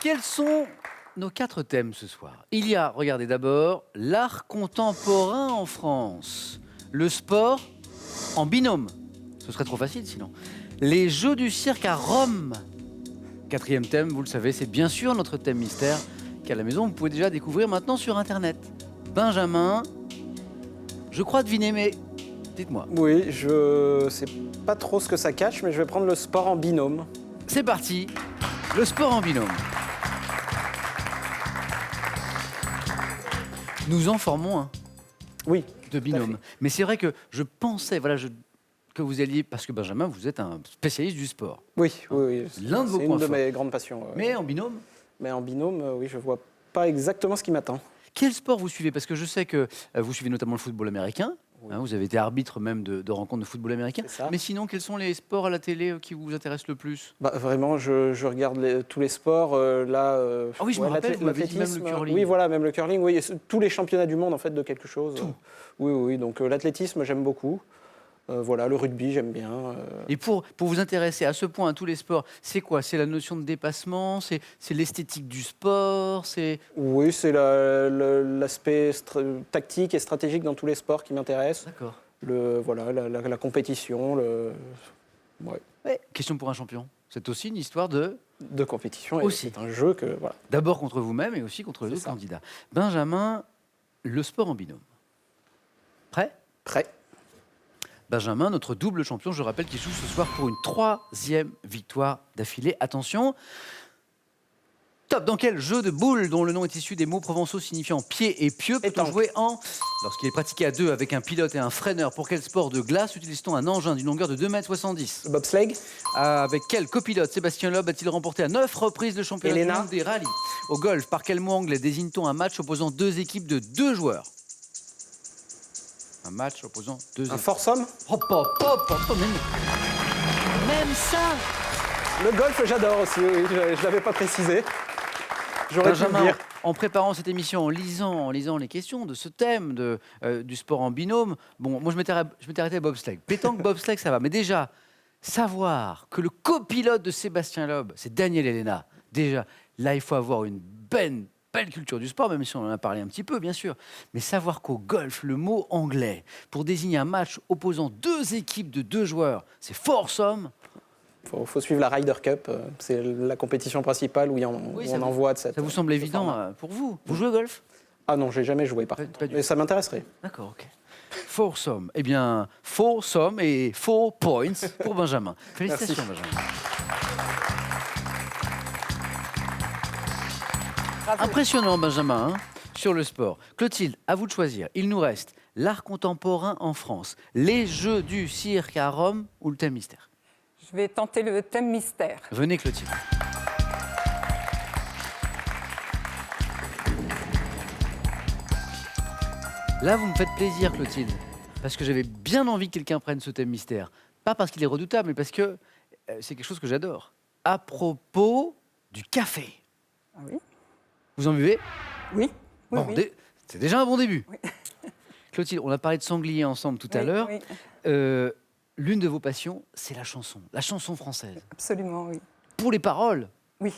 Quels sont nos 4 thèmes ce soir? Il y a, regardez d'abord, l'art contemporain en France. Le sport en binôme. Ce serait trop facile sinon. Les jeux du cirque à Rome. 4e thème, vous le savez, c'est bien sûr notre thème mystère qu'à la maison, vous pouvez déjà découvrir maintenant sur Internet. Benjamin, je crois deviner, mais dites-moi. Oui, je sais pas trop ce que ça cache, mais je vais prendre le sport en binôme. C'est parti, le sport en binôme. Nous en formons un Oui. de binôme. Mais c'est vrai que je pensais, voilà, que vous alliez, parce que Benjamin, vous êtes un spécialiste du sport. Oui, oui, oui. L'un de vos C'est points une de forts. mes grandes passions. Mais en binôme, Mais en binôme, oui, je vois pas exactement ce qui m'attend. quel sport vous suivez? Parce que je sais que vous suivez notamment le football américain. Oui. Hein, vous avez été arbitre même de rencontres de football américain. C'est ça. Mais sinon, quels sont les sports à la télé qui vous intéressent le plus? Bah, vraiment, je regarde tous les sports. Ah oui, je me rappelle, vous m'avez dit même le curling. Oui, voilà, même le curling. Oui, et tous les championnats du monde en fait de quelque chose. Tout. Oui, oui. Donc l'athlétisme, j'aime beaucoup. Voilà, le rugby, j'aime bien. Et pour vous intéresser à ce point à tous les sports, c'est quoi? C'est la notion de dépassement? C'est l'esthétique du sport? Oui, c'est l'aspect tactique et stratégique dans tous les sports qui m'intéresse. D'accord. Voilà, la compétition, ouais, Ouais. Question pour un champion. C'est aussi une histoire de... de compétition. Aussi. Et c'est un jeu que voilà. D'abord contre vous-même et aussi contre les C'est autres ça. candidats. Benjamin, le sport en binôme. Prêt? Prêt. Benjamin, notre double champion, je rappelle qu'il joue ce soir pour une 3e victoire d'affilée. Attention. Top. Dans quel jeu de boules dont le nom est issu des mots provençaux signifiant pied et pieu peut-on Pétanque. jouer en... Lorsqu'il est pratiqué à 2 avec un pilote et un freineur, pour quel sport de glace utilise-t-on un engin d'une longueur de 2,70 Le m? bobsleigh. Avec quel copilote Sébastien Loeb a-t-il remporté à 9 reprises le championnat du Elena. monde des rallyes? Au golf, par quel mot anglais désigne-t-on un match opposant 2 équipes de 2 joueurs? Un match opposant 2 Un équipes. foursome. Hop, hop, hop, hop, même ça. Le golf, j'adore aussi. Oui, je l'avais pas précisé. J'aurais pu le Benjamin, dire. en préparant cette émission, en lisant les questions de ce thème du sport en binôme, bon, moi je m'étais arrêté à bobsleigh. Pétanque, bobsleigh, ça va. Mais déjà, savoir que le copilote de Sébastien Loeb, c'est Daniel Elena, déjà, là, il faut avoir une belle culture du sport, même si on en a parlé un petit peu, bien sûr. Mais savoir qu'au golf, le mot anglais, pour désigner un match opposant 2 équipes de 2 joueurs, c'est foursome. Faut suivre la Ryder Cup. C'est la compétition principale où on envoie de cette. Ça vous semble ce évident format. pour vous? Vous jouez au golf? Ah non, j'ai jamais joué par Pas contre. du Mais ça m'intéresserait. D'accord, ok. Foursome. Eh bien, foursome et 4 points pour Benjamin. Félicitations, Merci. Benjamin. Impressionnant, Benjamin, hein, sur le sport. Clotilde, à vous de choisir. Il nous reste l'art contemporain en France, les jeux du cirque à Rome ou le thème mystère. Je vais tenter le thème mystère. Venez, Clotilde. Là, vous me faites plaisir, Clotilde, parce que j'avais bien envie que quelqu'un prenne ce thème mystère. Pas parce qu'il est redoutable, mais parce que c'est quelque chose que j'adore. À propos du café. Ah oui? Vous en buvez? Oui. Oui, Bon, oui. c'est déjà un bon début. Oui. Clotilde, on a parlé de sanglier ensemble tout à Oui, l'heure. oui. L'une de vos passions, c'est la chanson française. Absolument, oui. Pour les paroles, Oui.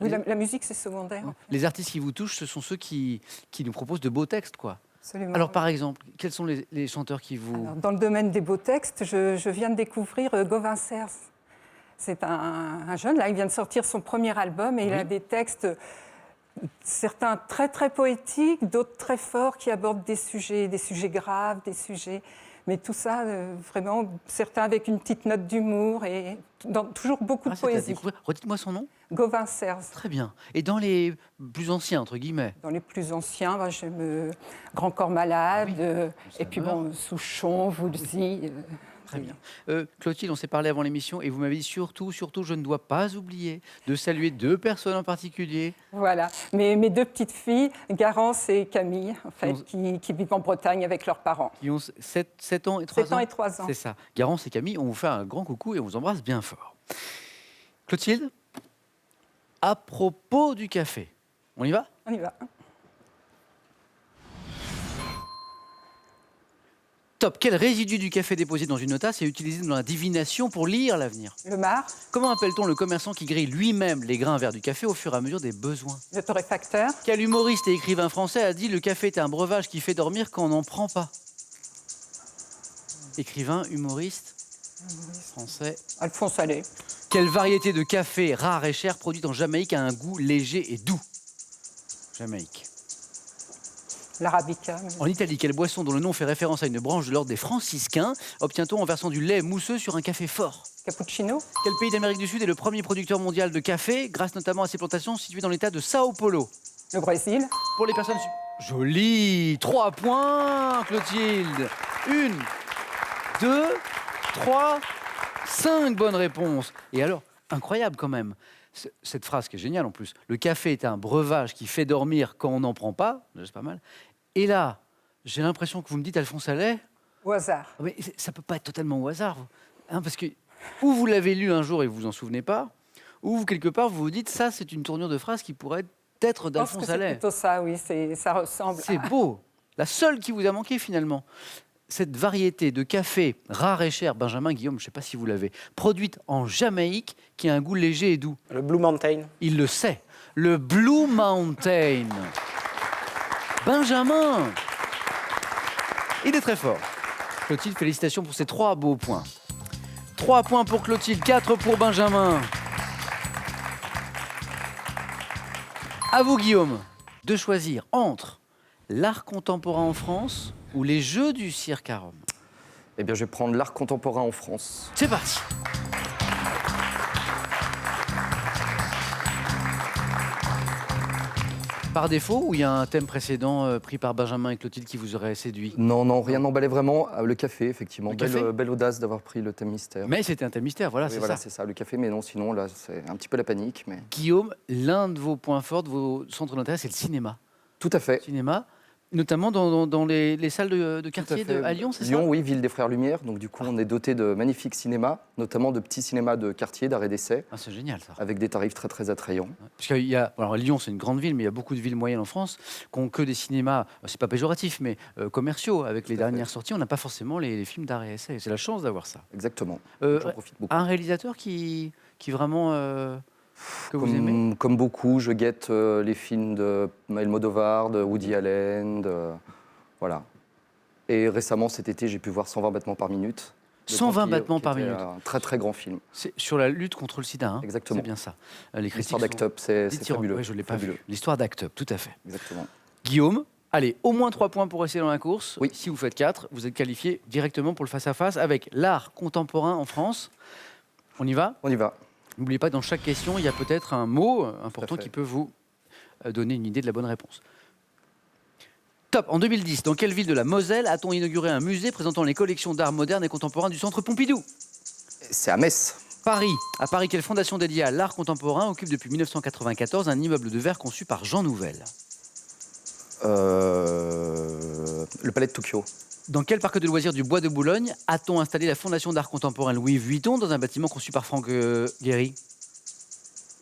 Oui, la musique, c'est secondaire. En fait. les artistes qui vous touchent, ce sont ceux qui nous proposent de beaux textes, quoi. Absolument. Alors, oui. par exemple, quels sont les chanteurs qui vous... Alors, dans le domaine des beaux textes, je viens de découvrir Gauvin Cers. C'est un jeune, là, il vient de sortir son premier album et il a des textes, certains très très poétiques, d'autres très forts qui abordent des sujets graves, des sujets... Mais tout ça, vraiment, certains avec une petite note d'humour et toujours beaucoup de c'est à poésie. découvrir. Redites-moi son nom. Gauvin Cers. Très bien. Et dans les plus anciens, entre guillemets? Dans les plus anciens, j'aime Grand Corps Malade, et puis bon, Souchon, Woolsey. Très bien. Clotilde, on s'est parlé avant l'émission et vous m'avez dit surtout, je ne dois pas oublier de saluer 2 personnes en particulier. Voilà, mes 2 petites filles, Garance et Camille, en fait, qui vivent en Bretagne avec leurs parents. Qui ont 7 ans et 3 ans. 7 ans et 3 ans. C'est ça. Garance et Camille, on vous fait un grand coucou et on vous embrasse bien fort. Clotilde, à propos du café, on y va? On y va. Top. Quel résidu du café déposé dans une tasse est utilisé dans la divination pour lire l'avenir? Le marc, Comment appelle-t-on le commerçant qui grille lui-même les grains verts du café au fur et à mesure des besoins? le torréfacteur, Quel humoriste et écrivain français a dit « Le café est un breuvage qui fait dormir quand on n'en prend pas » Écrivain, humoriste, français. Alphonse Allais, Quelle variété de café rare et cher produite en Jamaïque a un goût léger et doux? Jamaïque. l'arabica, En Italie, quelle boisson dont le nom fait référence à une branche de l'ordre des franciscains obtient-on en versant du lait mousseux sur un café fort? cappuccino, Quel pays d'Amérique du Sud est le premier producteur mondial de café, grâce notamment à ses plantations situées dans l'état de Sao Paulo? le Brésil, Pour les personnes... Joli. 3 points, Clotilde. 1, 2, 3, 5 bonnes réponses. Et alors, incroyable quand même, cette phrase qui est géniale en plus. Le café est un breuvage qui fait dormir quand on n'en prend pas. C'est pas mal. Et là, j'ai l'impression que vous me dites, Alphonse Allais, au hasard. mais ça peut pas être totalement au hasard. Hein, parce que ou vous l'avez lu un jour et vous vous en souvenez pas, ou vous, quelque part, vous vous dites, ça, c'est une tournure de phrase qui pourrait être Je pense que d'Alphonse c'est Allais. plutôt ça, oui, ça ressemble. C'est beau. La seule qui vous a manqué finalement. Cette variété de café rare et cher, Benjamin Guillaume, je ne sais pas si vous l'avez, produite en Jamaïque, qui a un goût léger et doux. Le Blue Mountain. Il le sait. Le Blue Mountain. Benjamin. Il est très fort. Clotilde, félicitations pour ces 3 beaux points. 3 points pour Clotilde, 4 pour Benjamin. À vous, Guillaume, de choisir entre l'art contemporain en France ou les Jeux du cirque à Rome. Eh bien, je vais prendre l'art contemporain en France. C'est parti. Par défaut, ou il y a un thème précédent pris par Benjamin et Clotilde qui vous aurait séduit? Non, non, rien n'emballait vraiment. Le café, effectivement. Le café Belle audace d'avoir pris le thème mystère. Mais c'était un thème mystère, voilà, Oui, c'est voilà, ça. c'est ça, le café, mais non, sinon, là, c'est un petit peu la panique. Mais... Guillaume, l'un de vos points forts, de vos centres d'intérêt, c'est le cinéma. Tout à fait. Cinéma, notamment dans les salles de quartier Tout à fait. à Lyon, c'est ça? Lyon, oui, ville des Frères Lumière. Donc, du coup, on est doté de magnifiques cinémas, notamment de petits cinémas de quartier, d'arrêt d'essai, Ah, c'est génial ça. avec des tarifs très, très attrayants. Parce qu'il y a, alors Lyon, c'est une grande ville, mais il y a beaucoup de villes moyennes en France qui n'ont que des cinémas, c'est pas péjoratif, mais commerciaux. Avec les Tout à fait. dernières sorties, on n'a pas forcément les films d'arrêt et essai. C'est la chance d'avoir ça. Exactement. Euh, J'en profite beaucoup. Un réalisateur qui vraiment que vous aimez? Comme beaucoup, je guette les films de Almodovar, de Woody Allen, voilà. Et récemment, cet été, j'ai pu voir 120 battements par minute. de 120 Tanguy, battements qui par était minute. Un très très grand film. C'est sur la lutte contre le sida. Hein. Exactement. C'est bien ça. Les critiques L'histoire d'Act sont Up, c'est dithyrambiques. fabuleux. Ouais, je l'ai pas Fabuleux. vu. L'histoire d'Act Up, tout à fait. Exactement. Guillaume, allez, au moins 3 points pour rester dans la course. Oui. Si vous faites 4, vous êtes qualifié directement pour le face-à-face avec l'art contemporain en France. On y va? On y va. N'oubliez pas, dans chaque question, il y a peut-être un mot important fait. qui peut vous donner une idée de la bonne réponse. Top. En 2010, dans quelle ville de la Moselle a-t-on inauguré un musée présentant les collections d'art moderne et contemporain du Centre Pompidou? C'est à Metz. Paris. À Paris, quelle fondation dédiée à l'art contemporain occupe depuis 1994 un immeuble de verre conçu par Jean Nouvel? Le Palais de Tokyo. Dans quel parc de loisirs du Bois de Boulogne a-t-on installé la fondation d'art contemporain Louis Vuitton dans un bâtiment conçu par Franck Guéry?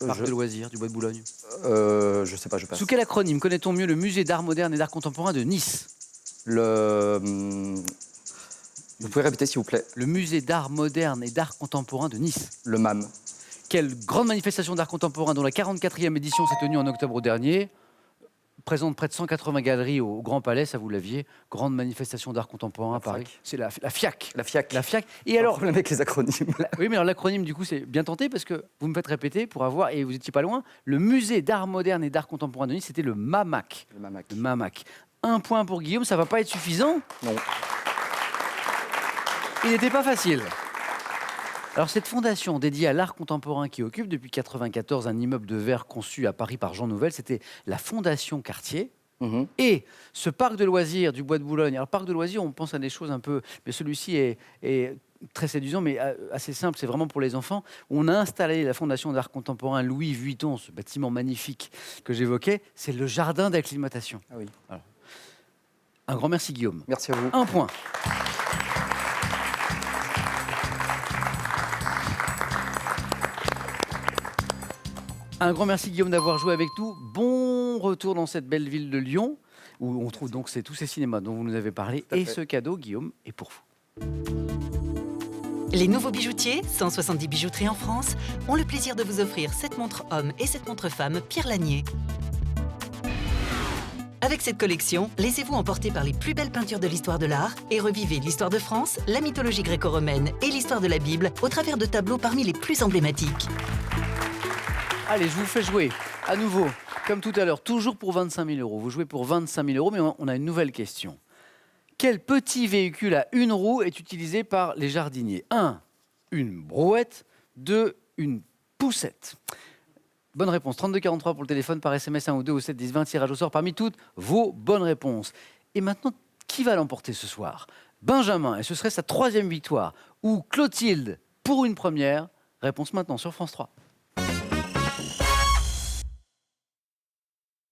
Parc de loisirs du Bois de Boulogne. Je sais pas, je passe. Sous quel acronyme connaît-on mieux le musée d'art moderne et d'art contemporain de Nice? Vous pouvez répéter, s'il vous plaît? Le musée d'art moderne et d'art contemporain de Nice. Le MAM. Quelle grande manifestation d'art contemporain dont la 44e édition s'est tenue en octobre dernier présente près de 180 galeries au Grand Palais, ça vous l'aviez. Grande manifestation d'art contemporain à Paris. FRAC. C'est la FIAC. La FIAC. La FIAC. Et alors, Problème avec les acronymes. oui, mais alors l'acronyme, du coup, c'est bien tenté parce que vous me faites répéter pour avoir, et vous n'étiez pas loin, le musée d'art moderne et d'art contemporain de Nice, c'était le MAMAC. Le MAMAC. Le MAMAC. 1 point pour Guillaume, ça va pas être suffisant. Non. Il n'était pas facile. Alors cette fondation dédiée à l'art contemporain qui occupe depuis 1994 un immeuble de verre conçu à Paris par Jean Nouvel, c'était la Fondation Cartier. Mhm. Et ce parc de loisirs du Bois de Boulogne, alors parc de loisirs, on pense à des choses un peu, mais celui-ci est très séduisant, mais assez simple, c'est vraiment pour les enfants. On a installé la Fondation d'art contemporain Louis Vuitton, ce bâtiment magnifique que j'évoquais, c'est le jardin d'acclimatation. Ah oui. Alors, un grand merci Guillaume. Merci à vous. 1 point. Un grand merci Guillaume d'avoir joué avec nous. Bon retour dans cette belle ville de Lyon. où on trouve donc tous ces cinémas dont vous nous avez parlé. Tout à Et fait. ce cadeau, Guillaume, est pour vous. Les nouveaux bijoutiers, 170 bijouteries en France, ont le plaisir de vous offrir cette montre homme et cette montre femme Pierre Lanier. Avec cette collection, laissez-vous emporter par les plus belles peintures de l'histoire de l'art et revivez l'histoire de France, la mythologie gréco-romaine et l'histoire de la Bible au travers de tableaux parmi les plus emblématiques. Allez, je vous fais jouer à nouveau, comme tout à l'heure, toujours pour 25 000 euros. Vous jouez pour 25 000 euros, mais on a une nouvelle question. Quel petit véhicule à une roue est utilisé par les jardiniers? 1. Une brouette. 2. Une poussette. Bonne réponse. 3243 pour le téléphone, par SMS 1 ou 2 ou 7 10 20. Tirage au sort parmi toutes vos bonnes réponses. Et maintenant, qui va l'emporter ce soir? Benjamin, et ce serait sa 3e victoire. Ou Clotilde pour une première? Réponse maintenant sur France 3.